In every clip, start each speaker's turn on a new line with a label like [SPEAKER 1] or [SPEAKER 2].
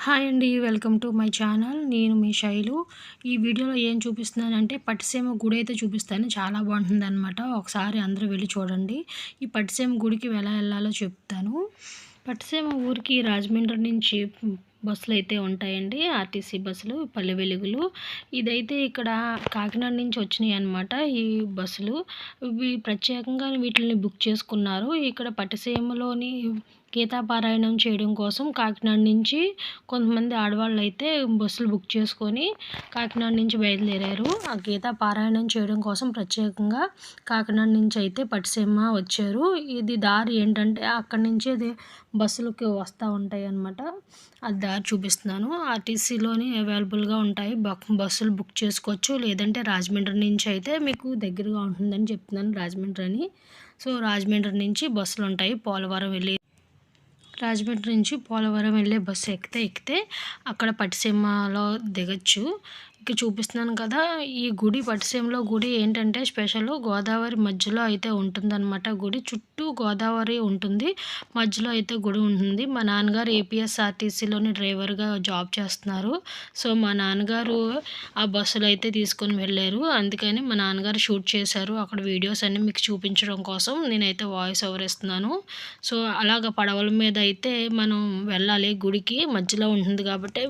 [SPEAKER 1] Hi అండి. Welcome to my channel. నేను మీ శైలు. ఈ వీడియోలో ఏం చూపిస్తున్నానంటే పట్టిసీమ గుడి అయితే చూపిస్తాను. చాలా బాగుంటుందన్నమాట. ఒకసారి అందరూ వెళ్ళి చూడండి. ఈ పట్టిసీమ గుడికి ఎలా వెళ్ళాలో చెప్తాను. పట్టిసీమ ఊరికి రాజమండ్రి నుంచి బస్సులు అయితే ఉంటాయండి. ఆర్టీసీ బస్సులు, పల్లె వెలుగులు. ఇదైతే ఇక్కడ కాకినాడ నుంచి వచ్చినాయి అన్నమాట. ఈ బస్సులు ఇవి ప్రత్యేకంగా వీటిని బుక్ చేసుకున్నారు. ఇక్కడ పట్టిసీమలోని గీతాపారాయణం చేయడం కోసం కాకినాడ నుంచి కొంతమంది ఆడవాళ్ళు అయితే బస్సులు బుక్ చేసుకొని కాకినాడ నుంచి బయలుదేరారు. ఆ గీతా పారాయణం చేయడం కోసం ప్రత్యేకంగా కాకినాడ నుంచి అయితే పట్టిసీమ వచ్చారు. ఇది దారి ఏంటంటే అక్కడి నుంచి అది బస్సులకి వస్తూ ఉంటాయి అన్నమాట. ఆ దారి చూపిస్తున్నాను. ఆర్టీసీలోని అవైలబుల్గా ఉంటాయి. బస్సులు బుక్ చేసుకోవచ్చు. లేదంటే రాజమండ్రి నుంచి అయితే మీకు దగ్గరగా ఉంటుందని చెప్తున్నాను, రాజమండ్రి అని. సో రాజమండ్రి నుంచి బస్సులు ఉంటాయి. పోలవరం వెళ్ళి రాజమండ్రి నుంచి పోలవరం వెళ్ళే బస్సు ఎక్కితే అక్కడ పట్టిసీమలో దిగచ్చు. ఇక్కడ చూపిస్తున్నాను కదా, ఈ గుడి పట్టిసీమలో గుడి ఏంటంటే స్పెషల్ గోదావరి మధ్యలో అయితే ఉంటుందన్నమాట. గుడి చుట్టూ గోదావరి ఉంటుంది, మధ్యలో అయితే గుడి ఉంటుంది. మా నాన్నగారు ఏపీఎస్ఆర్టీసీలోని డ్రైవర్గా జాబ్ చేస్తున్నారు. సో మా నాన్నగారు ఆ బస్సులో అయితే తీసుకొని వెళ్ళారు. అందుకని మా నాన్నగారు షూట్ చేశారు. అక్కడ వీడియోస్ అన్నీ మీకు చూపించడం కోసం నేనైతే వాయిస్ ఓవర్ ఇస్తున్నాను. సో అలాగ పడవల మీద అయితే మనం వెళ్ళాలి. గుడికి మధ్యలో ఉంటుంది కాబట్టి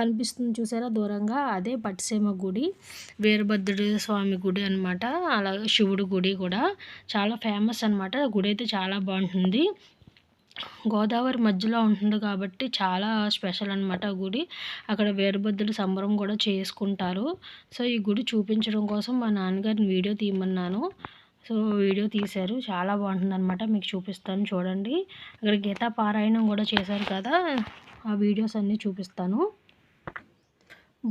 [SPEAKER 1] కనిపిస్తుంది చూసారా దూరంగా, అదే పట్టిసీమ గుడి. వీరభద్రుడి స్వామి గుడి అనమాట. అలాగే శివుడి గుడి కూడా చాలా ఫేమస్ అనమాట. గుడి అయితే చాలా బాగుంటుంది. గోదావరి మధ్యలో ఉంటుంది కాబట్టి చాలా స్పెషల్ అనమాట గుడి. అక్కడ వీరభద్రుడి సంబరం కూడా చేసుకుంటారు. సో ఈ గుడి చూపించడం కోసం మా నాన్నగారిని వీడియో తీయమన్నాను. సో వీడియో తీశారు. చాలా బాగుంటుందన్నమాట. మీకు చూపిస్తాను చూడండి. అక్కడ గీతా పారాయణం కూడా చేశారు కదా, ఆ వీడియోస్ అన్నీ చూపిస్తాను.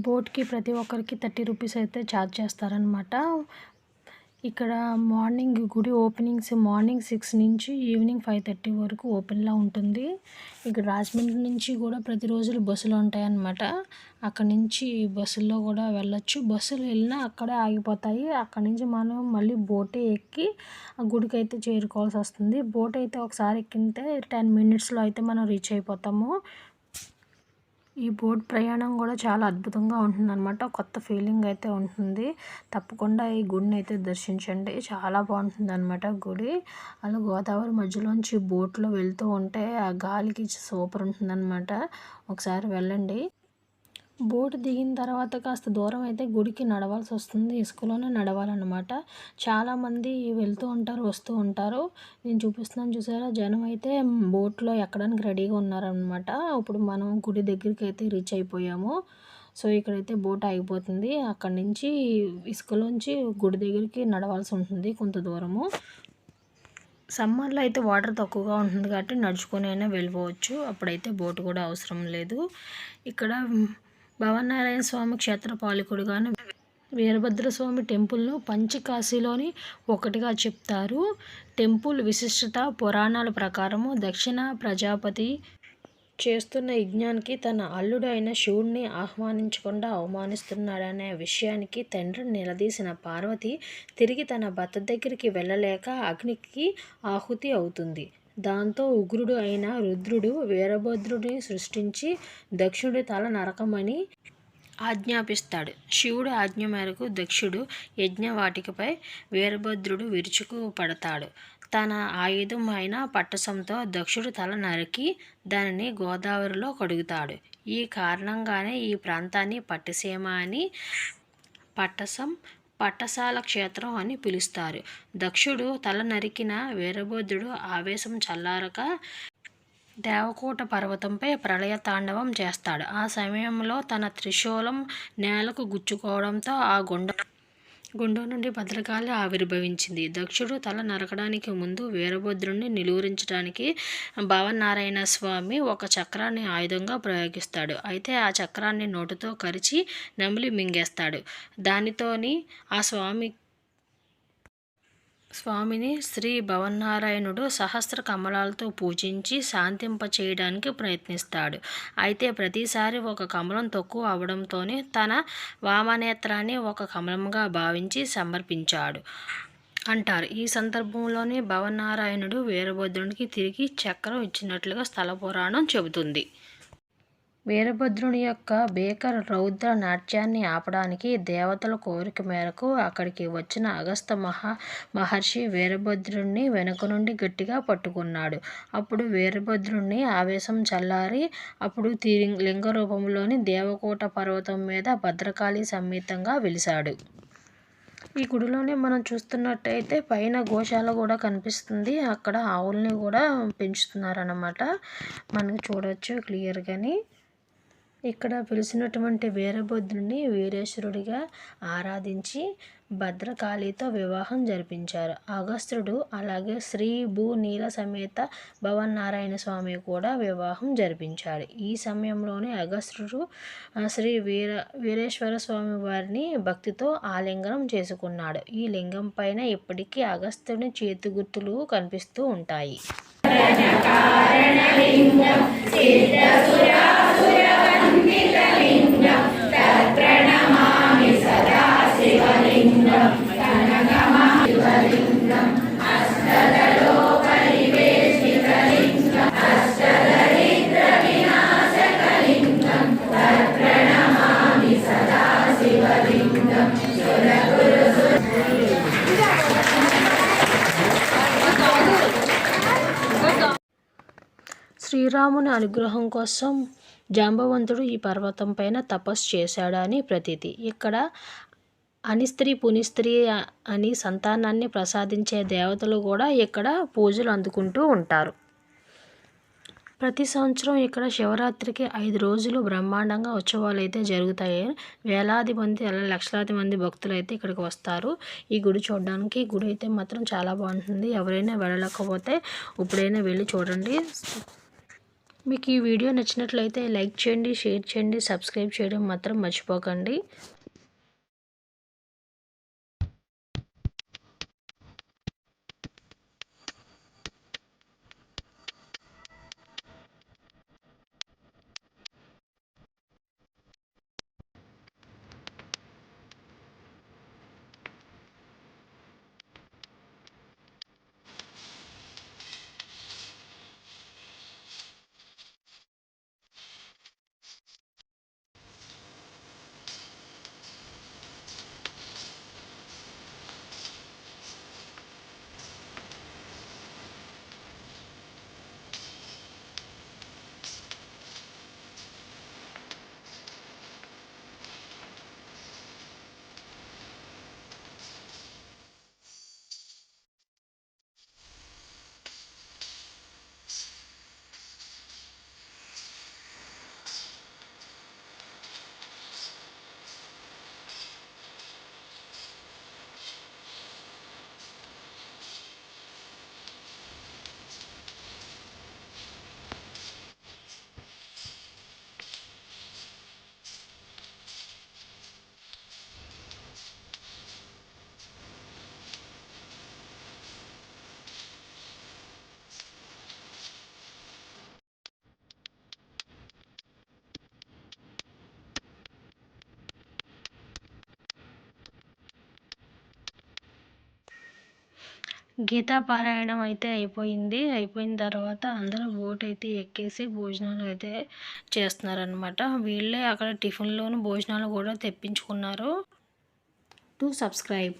[SPEAKER 1] బోట్కి ప్రతి ఒక్కరికి 30 రూపీస్ అయితే ఛార్జ్ చేస్తారనమాట. ఇక్కడ మార్నింగ్ గుడి ఓపెనింగ్స్ మార్నింగ్ 6 నుంచి ఈవినింగ్ 5:30 వరకు ఓపెన్లో ఉంటుంది. ఇక్కడ రాజమండ్రి నుంచి కూడా ప్రతిరోజులు బస్సులు ఉంటాయన్నమాట. అక్కడి నుంచి బస్సుల్లో కూడా వెళ్ళొచ్చు. బస్సులు వెళ్ళినా అక్కడే ఆగిపోతాయి. అక్కడి నుంచి మనం మళ్ళీ బోటే ఎక్కి ఆ గుడికి అయితే చేరుకోవాల్సి వస్తుంది. బోట్ అయితే ఒకసారి ఎక్కితే 10 మినిట్స్లో అయితే మనం రీచ్ అయిపోతాము. ఈ బోట్ ప్రయాణం కూడా చాలా అద్భుతంగా ఉంటుందన్నమాట. కొత్త ఫీలింగ్ అయితే ఉంటుంది. తప్పకుండా ఈ గుడిని అయితే దర్శించండి. చాలా బాగుంటుందన్నమాట గుడి. అలా గోదావరి మధ్యలోంచి బోట్లో వెళ్తూ ఉంటే ఆ గాలికి సూపర్ ఉంటుందన్నమాట. ఒకసారి వెళ్ళండి. బోట్ దిగిన తర్వాత కాస్త దూరం అయితే గుడికి నడవాల్సి వస్తుంది. ఇసుకలోనే నడవాలన్నమాట. చాలామంది వెళ్తూ ఉంటారు, వస్తూ ఉంటారు. నేను చూపిస్తున్నాను చూసారా, జనం అయితే బోట్లో ఎక్కడానికి రెడీగా ఉన్నారనమాట. ఇప్పుడు మనం గుడి దగ్గరికి అయితే రీచ్ అయిపోయాము. సో ఇక్కడైతే బోట్ ఆగిపోతుంది. అక్కడి నుంచి ఇసుకలోంచి గుడి దగ్గరికి నడవాల్సి ఉంటుంది కొంత దూరము. సమ్మర్లో అయితే వాటర్ తక్కువగా ఉంటుంది కాబట్టి నడుచుకొని అయినా వెళ్ళిపోవచ్చు. అప్పుడైతే బోట్ కూడా అవసరం లేదు. ఇక్కడ భవనారాయణ స్వామి క్షేత్ర పాలకుడుగాను వీరభద్రస్వామి టెంపుల్ను పంచకాశీలోని ఒకటిగా చెప్తారు. టెంపుల్ విశిష్టత పురాణాల ప్రకారము దక్షిణ ప్రజాపతి చేస్తున్న యజ్ఞానికి తన అల్లుడు అయిన శివుడిని ఆహ్వానించకుండా అవమానిస్తున్నాడనే విషయానికి తండ్రిని నిలదీసిన పార్వతి తిరిగి తన భర్త దగ్గరికి వెళ్ళలేక అగ్నికి ఆహుతి అవుతుంది. దాంతో ఉగ్రుడు అయిన రుద్రుడు వీరభద్రుడిని సృష్టించి దక్షుడి తల నరకమని ఆజ్ఞాపిస్తాడు. శివుడి ఆజ్ఞ మేరకు దక్షుడు యజ్ఞవాటికపై వీరభద్రుడు విరుచుకు పడతాడు. తన ఆయుధం అయిన పట్టసంతో దక్షుడు తల నరికి దానిని గోదావరిలో కడుగుతాడు. ఈ కారణంగానే ఈ ప్రాంతాన్ని పట్టిసీమ అని, పట్టసాల క్షేత్రం అని పిలుస్తారు. దక్షుడు తల నరికిన వీరభద్రుడు ఆవేశం చల్లారక దేవకోట పర్వతంపై ప్రళయ తాండవం చేస్తాడు. ఆ సమయంలో తన త్రిశూలం నేలకు గుచ్చుకోవడంతో ఆ గుండం నుండి భద్రకాళి ఆవిర్భవించింది. దక్షుడు తల నరకడానికి ముందు వీరభద్రుడిని నిలువరించడానికి భవనారాయణ స్వామి ఒక చక్రాన్ని ఆయుధంగా ప్రయోగిస్తాడు. అయితే ఆ చక్రాన్ని నోటితో కరిచి నమిలి మింగేస్తాడు. దానితోని ఆ స్వామిని శ్రీ భవన్నారాయణుడు సహస్ర కమలాలతో పూజించి శాంతింపచేయడానికి ప్రయత్నిస్తాడు. అయితే ప్రతిసారి ఒక కమలం తక్కువ అవడంతోనే తన వామనేత్రాన్ని ఒక కమలంగా భావించి సమర్పించాడు అంటారు. ఈ సందర్భంలోనే భవనారాయణుడు వీరభద్రునికి తిరిగి చక్రం ఇచ్చినట్లుగా స్థల పురాణం చెబుతుంది. వీరభద్రుని యొక్క భీకర రౌద్ర నాట్యాన్ని ఆపడానికి దేవతల కోరిక మేరకు అక్కడికి వచ్చిన అగస్త్య మహర్షి వీరభద్రుణ్ణి వెనుక నుండి గట్టిగా పట్టుకున్నాడు. అప్పుడు వీరభద్రుని ఆవేశం చల్లారి అప్పుడు లింగ రూపంలోని దేవకోట పర్వతం మీద భద్రకాళి సమేతంగా వెలిశాడు. ఈ గుడిలోనే మనం చూస్తున్నట్టయితే పైన గోశాల కూడా కనిపిస్తుంది. అక్కడ ఆవుల్ని కూడా పెంచుతున్నారన్నమాట. మనకు చూడవచ్చు క్లియర్గాని. ఇక్కడ పిలిచినటువంటి వీరభద్రుని వీరేశ్వరుడిగా ఆరాధించి భద్రకాళితో వివాహం జరిపించారు. అగస్త్యుడు అలాగే శ్రీ భూనీల సమేత భవన్నారాయణ స్వామి కూడా వివాహం జరిపించాడు. ఈ సమయంలోనే అగస్త్యుడు శ్రీ వీరేశ్వర స్వామి వారిని భక్తితో ఆలింగనం చేసుకున్నాడు. ఈ లింగం పైన ఇప్పటికీ అగస్త్యుని చేతి గుర్తులు కనిపిస్తూ ఉంటాయి. శ్రీరాముని అనుగ్రహం కోసం జాంబవంతుడు ఈ పర్వతం పైన తపస్సు చేశాడని ప్రతీతి. ఇక్కడ అనిస్త్రీ పునిస్త్రీ అని సంతానాన్ని ప్రసాదించే దేవతలు కూడా ఇక్కడ పూజలు అందుకుంటూ ఉంటారు. ప్రతి సంవత్సరం ఇక్కడ శివరాత్రికి 5 రోజులు బ్రహ్మాండంగా ఉత్సవాలు అయితే జరుగుతాయి. వేలాది మంది అలా లక్షలాది మంది భక్తులు అయితే ఇక్కడికి వస్తారు ఈ గుడి చూడడానికి. గుడి అయితే మాత్రం చాలా బాగుంటుంది. ఎవరైనా వెళ్ళలేకపోతే ఇప్పుడైనా వెళ్ళి చూడండి. మీకు ఈ వీడియో నచ్చినట్లయితే లైక్ చేయండి, షేర్ చేయండి, సబ్స్క్రైబ్ చేయడం మాత్రం మర్చిపోకండి. గీతా పారాయణం అయితే అయిపోయిన తర్వాత అందరూ బోట్ అయితే ఎక్కేసి భోజనాలు అయితే చేస్తున్నారనమాట. వీళ్ళే అక్కడ టిఫిన్లోను భోజనాలు కూడా తెప్పించుకున్నారు. To subscribe.